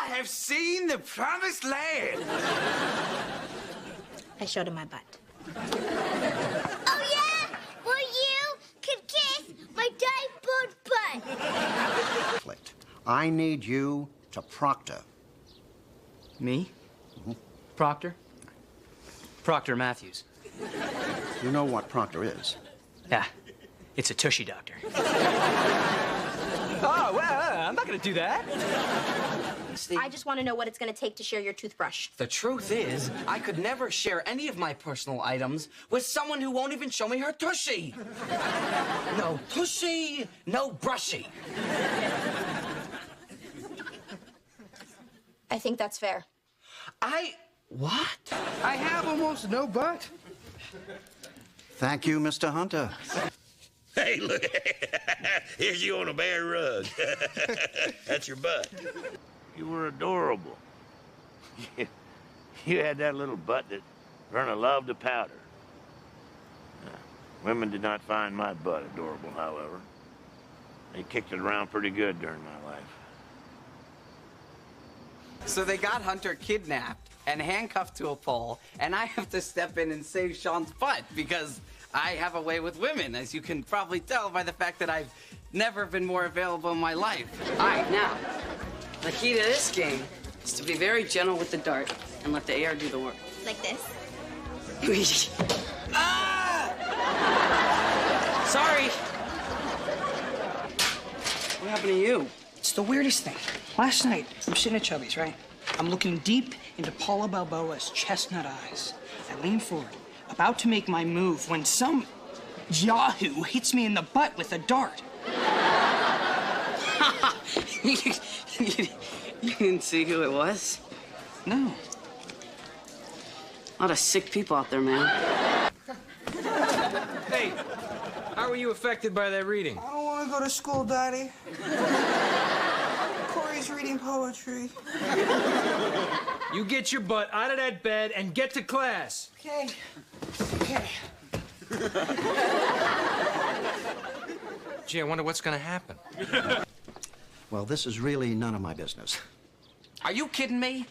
have seen the promised land. I showed him my butt. Oh, yeah? Well, you could kiss my diaper butt. I need you to proctor. Me? Proctor? Proctor Matthews. You know what proctor is? Yeah, it's a tushy doctor. Oh, well, I'm not gonna do that. I just want to know what it's going to take to share your toothbrush. The truth is, I could never share any of my personal items with someone who won't even show me her tushy. No tushy, no brushy. I think that's fair. What? I have almost no butt. Thank you, Mr. Hunter. Hey, look. Here's you on a bear rug. That's your butt. You were adorable. You had that little butt that Verna loved to powder. Women did not find my butt adorable, however. They kicked it around pretty good during my life. So they got Hunter kidnapped and handcuffed to a pole, and I have to step in and save Sean's butt because I have a way with women, as you can probably tell by the fact that I've never been more available in my life. All right, now, the key to this game is to be very gentle with the dart and let the air do the work. Like this? Ah! Sorry. What happened to you? It's the weirdest thing. Last night, I'm sitting at Chubby's, right? I'm looking deep into Paula Balboa's chestnut eyes. I lean forward, about to make my move, when some yahoo hits me in the butt with a dart. You didn't see who it was? No. A lot of sick people out there, man. Hey, how were you affected by that reading? I don't want to go to school, Daddy. Corey's reading poetry. You get your butt out of that bed and get to class. Okay. Okay. Gee, I wonder what's gonna happen. Well, this is really none of my business. Are you kidding me?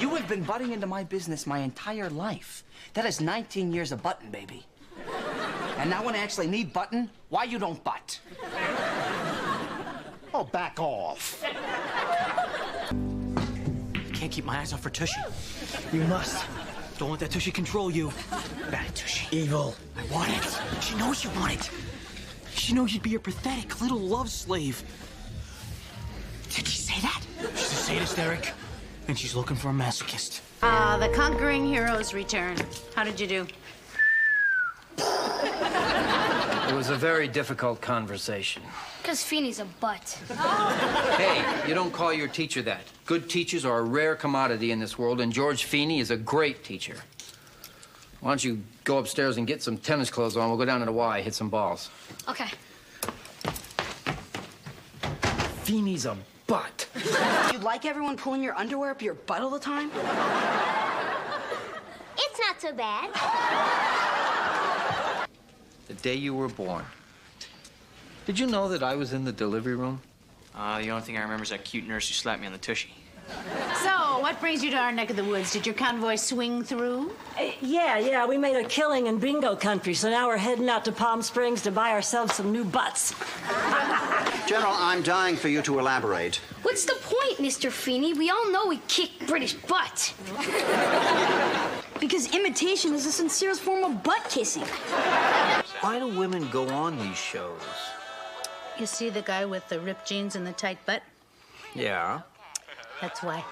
You have been butting into my business my entire life. That is 19 years of button, baby. And now when I actually need button, why you don't butt? Oh, back off. I can't keep my eyes off her tushy. You must. Don't let that tushy control you. Bad tushy. Evil. I want it. She knows you want it. She knows you'd be your pathetic little love slave. Did she say that? She's a sadist, Eric. And she's looking for a masochist. The conquering heroes return. How did you do? It was a very difficult conversation. Because Feeney's a butt. Hey, you don't call your teacher that. Good teachers are a rare commodity in this world, and George Feeney is a great teacher. Why don't you go upstairs and get some tennis clothes on? We'll go down to the Y, hit some balls. Okay. Feeney's a butt. You like everyone pulling your underwear up your butt all the time? It's not so bad. The day you were born. Did you know that I was in the delivery room? The only thing I remember is that cute nurse who slapped me on the tushy. So, what brings you to our neck of the woods? Did your convoy swing through? Yeah, we made a killing in bingo country, so now we're heading out to Palm Springs to buy ourselves some new butts. General, I'm dying for you to elaborate. What's the point, Mr. Feeney? We all know we kick British butt. Because imitation is the sincerest form of butt kissing. Why do women go on these shows? You see the guy with the ripped jeans and the tight butt? Yeah. That's why.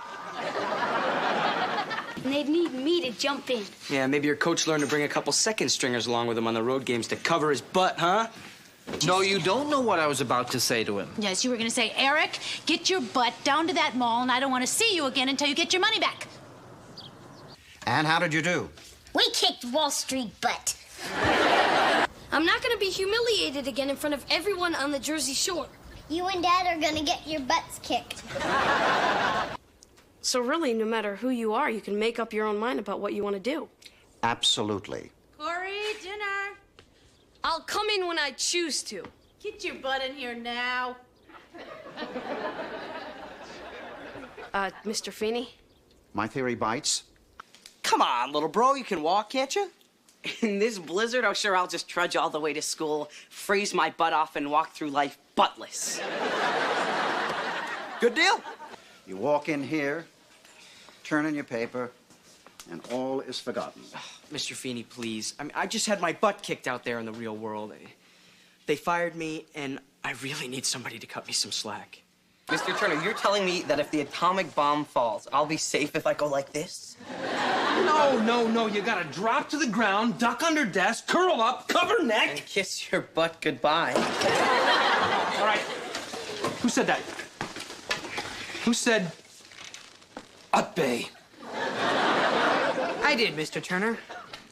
And they'd need me to jump in. Yeah, maybe your coach learned to bring a couple second stringers along with him on the road games to cover his butt, huh? No, you don't know what I was about to say to him. Yes, you were going to say, Eric, get your butt down to that mall, and I don't want to see you again until you get your money back. And how did you do? We kicked Wall Street butt. I'm not going to be humiliated again in front of everyone on the Jersey Shore. You and Dad are going to get your butts kicked. So really, no matter who you are, you can make up your own mind about what you want to do. Absolutely. Corey, dinner. I'll come in when I choose to. Get your butt in here now. Mr. Feeney? My theory bites. Come on, little bro, you can walk, can't you? In this blizzard, oh sure, I'll just trudge all the way to school, freeze my butt off, and walk through life buttless. Good deal. You walk in here, turn in your paper, and all is forgotten. Mr. Feeney, please. I mean, I just had my butt kicked out there in the real world. They fired me, and I really need somebody to cut me some slack. Mr. Turner, you're telling me that if the atomic bomb falls, I'll be safe if I go like this? No. You gotta drop to the ground, duck under desk, curl up, cover neck. And kiss your butt goodbye. All right. Who said that? Who said Ut Bay? I did, Mr. Turner.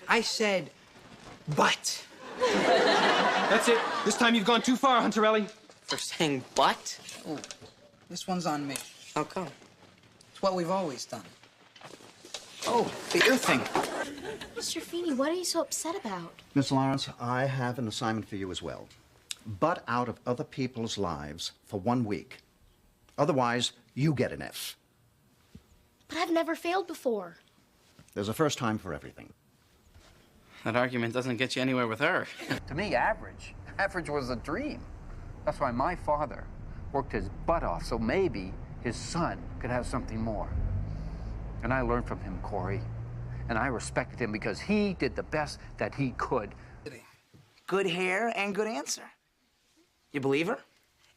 I said butt. That's it. This time you've gone too far, Hunterelli. For saying butt? Ooh, this one's on me. How come? It's what we've always done. Oh, the ear thing. Mr. Feeney, what are you so upset about? Miss Lawrence, I have an assignment for you as well. Butt out of other people's lives for 1 week. Otherwise, you get an F. But I've never failed before. There's a first time for everything. That argument doesn't get you anywhere with her. To me, average. Average was a dream. That's why my father worked his butt off so maybe his son could have something more. And I learned from him, Corey. And I respected him because he did the best that he could. Good hair and good answer. You believe her?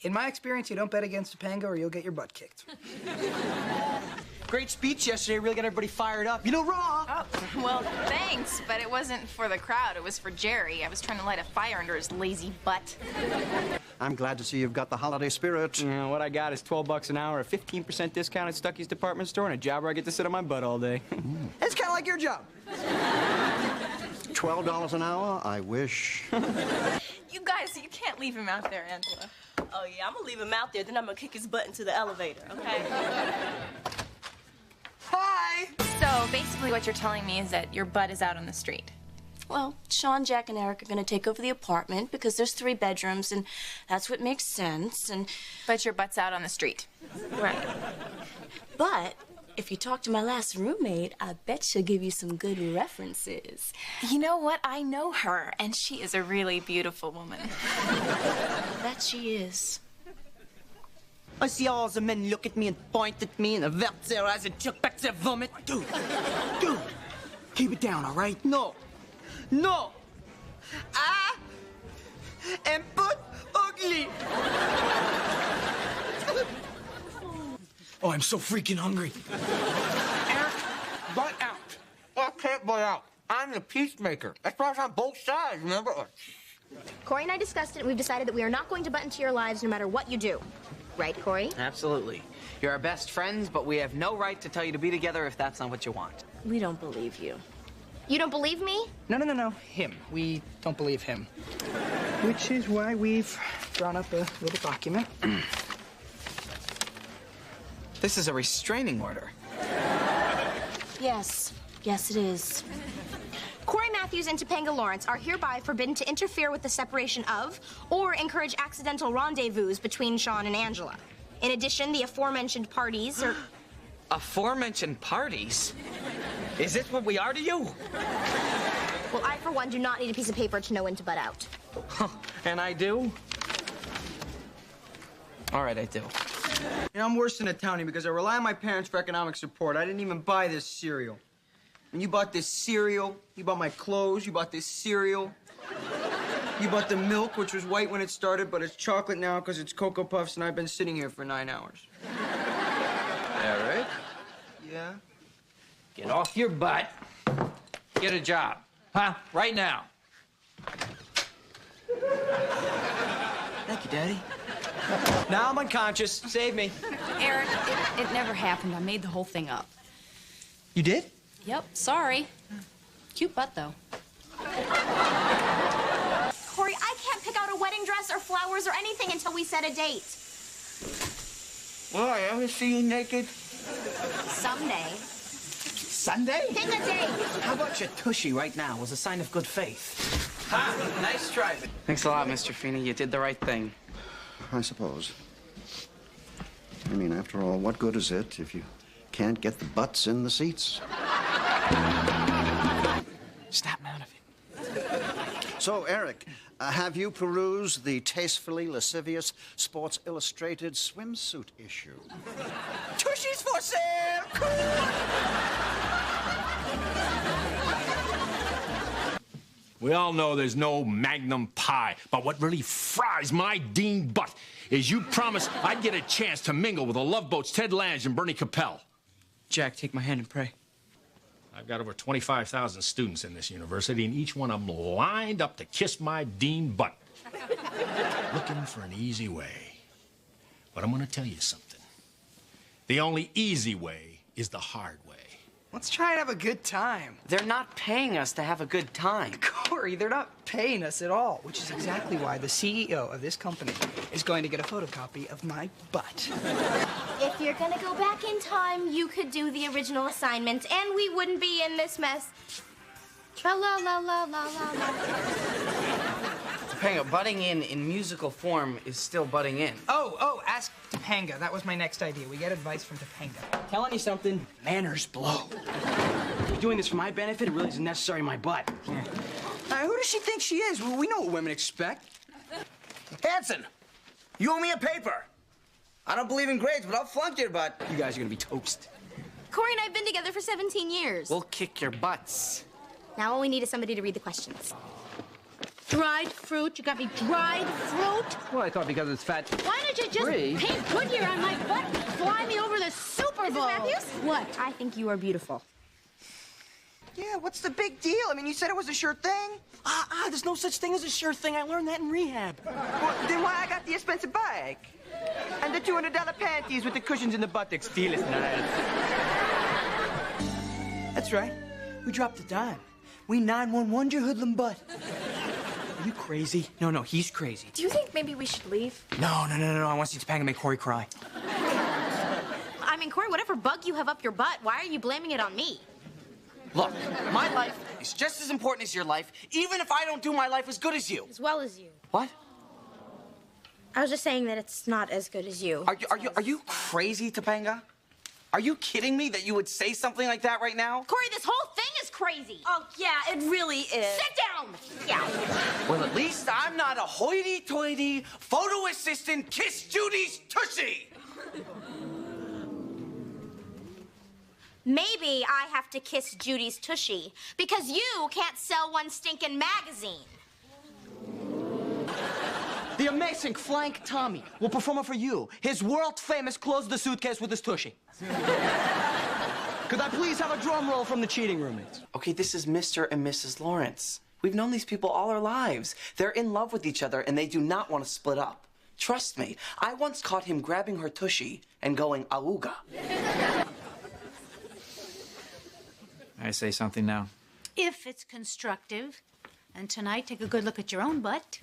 In my experience, you don't bet against Topanga or you'll get your butt kicked. Great speech yesterday. Really got everybody fired up. You know, raw. Oh, well, thanks, but it wasn't for the crowd. It was for Jerry. I was trying to light a fire under his lazy butt. I'm glad to see you've got the holiday spirit. Yeah, what I got is $12 an hour, a 15% discount at Stucky's department store, and a job where I get to sit on my butt all day. It's kind of like your job. $12 an hour? I wish. You guys, you can't leave him out there, Angela. Oh, yeah, I'm gonna leave him out there, then I'm gonna kick his butt into the elevator, okay? Hi! So, basically what you're telling me is that your butt is out on the street. Well, Sean, Jack, and Eric are gonna take over the apartment because there's 3 bedrooms, and that's what makes sense, and... But your butt's out on the street. Right. But if you talk to my last roommate, I bet she'll give you some good references. You know what? I know her, and she is a really beautiful woman. That she is. I see all the men look at me and point at me and avert their eyes and chuck back their vomit. Dude, keep it down, all right? No. I am butt ugly. Oh, I'm so freaking hungry. Eric, butt out. I can't butt out. I'm the peacemaker. That's why it's on both sides, remember? Corey and I discussed it, and we've decided that we are not going to butt into your lives no matter what you do. Right, Corey? Absolutely. You're our best friends, but we have no right to tell you to be together if that's not what you want. We don't believe you. You don't believe me? No. Him. We don't believe him. Which is why we've drawn up a little document. This is a restraining order. Yes, it is. Corey Matthews and Topanga Lawrence are hereby forbidden to interfere with the separation of or encourage accidental rendezvous between Sean and Angela. In addition, the aforementioned parties are... Aforementioned parties? Is this what we are to you? Well, I, for one, do not need a piece of paper to know when to butt out. And I do? All right, I do. You know, I'm worse than a townie because I rely on my parents for economic support. I didn't even buy this cereal. And you bought this cereal, you bought my clothes, you bought this cereal. You bought the milk, which was white when it started, but it's chocolate now because it's Cocoa Puffs, and I've been sitting here for 9 hours. Eric? Yeah? Get off your butt. Get a job. Huh? Right now. Thank you, Daddy. Now I'm unconscious. Save me. Eric, it never happened. I made the whole thing up. You did? Yep, sorry. Cute butt, though. Corey, I can't pick out a wedding dress or flowers or anything until we set a date. Will I ever see you naked? Someday. Sunday? Pick a date. How about your tushy right now as a sign of good faith? Ha! Nice try. Thanks a lot, Mr. Feeney. You did the right thing. I suppose. I mean, after all, what good is it if you can't get the butts in the seats? Snap me out of it. So, Eric, have you perused the tastefully lascivious Sports Illustrated swimsuit issue? Tushy's for sale! We all know there's no Magnum pie, but what really fries my Dean butt is you promised I'd get a chance to mingle with the Love Boats, Ted Lange and Bernie Capel. Jack, take my hand and pray. I've got over 25,000 students in this university, and each one of them lined up to kiss my Dean butt. Looking for an easy way. But I'm going to tell you something. The only easy way is the hard way. Let's try and have a good time. They're not paying us to have a good time. Corey, they're not paying us at all, which is exactly why the CEO of this company is going to get a photocopy of my butt. If you're gonna go back in time, you could do the original assignment, and we wouldn't be in this mess. Tra-la-la-la-la-la-la. Topanga, butting in musical form is still butting in. Oh, ask Topanga. That was my next idea. We get advice from Topanga. Telling you something, manners blow. You're doing this for my benefit, it really isn't necessary in my butt. Who does she think she is? Well, we know what women expect. Hanson, you owe me a paper. I don't believe in grades, but I'll flunk your butt. You guys are gonna be toast. Corey and I have been together for 17 years. We'll kick your butts. Now all we need is somebody to read the questions. Dried fruit? You got me dried fruit? Well, I thought because it's fat. Why don't you just paint Goodyear on my butt and fly me over the Super Bowl? Mrs. Matthews? What? I think you are beautiful. Yeah, what's the big deal? I mean, you said it was a sure thing. There's no such thing as a sure thing. I learned that in rehab. Well, then why I got the expensive bag? And the $200 panties with the cushions in the buttocks. Feel it's nice. That's right. We dropped a dime. We 911'd your hoodlum butt. Are you crazy? No, he's crazy. Do you think maybe we should leave? No. I want to see Topanga make Corey cry. I mean, Corey, whatever bug you have up your butt, why are you blaming it on me? Look, my life is just as important as your life, even if I don't do my life as good as you. As well as you. What? I was just saying that it's not as good as you. Are you crazy, Topanga? Are you kidding me that you would say something like that right now? Corey, this whole thing is crazy. Oh, yeah, it really is. Sit down! Yeah. Well, at least I'm not a hoity-toity photo assistant Kiss Judy's tushy. Maybe I have to kiss Judy's tushy because you can't sell one stinking magazine. The amazing Flank Tommy will perform it for you. His world-famous Close the Suitcase with his tushy. Could I please have a drum roll from the cheating roommates? Okay, this is Mr. and Mrs. Lawrence. We've known these people all our lives. They're in love with each other, and they do not want to split up. Trust me, I once caught him grabbing her tushy and going, auga. I say something now. If it's constructive. And tonight, take a good look at your own butt.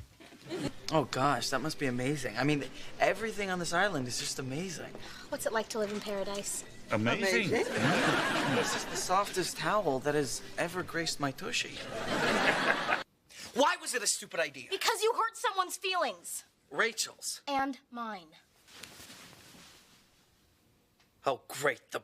Oh, gosh, that must be amazing. I mean, everything on this island is just amazing. What's it like to live in paradise? Amazing. This is the softest towel that has ever graced my tushy. Why was it a stupid idea? Because you hurt someone's feelings. Rachel's. And mine. Oh, great. The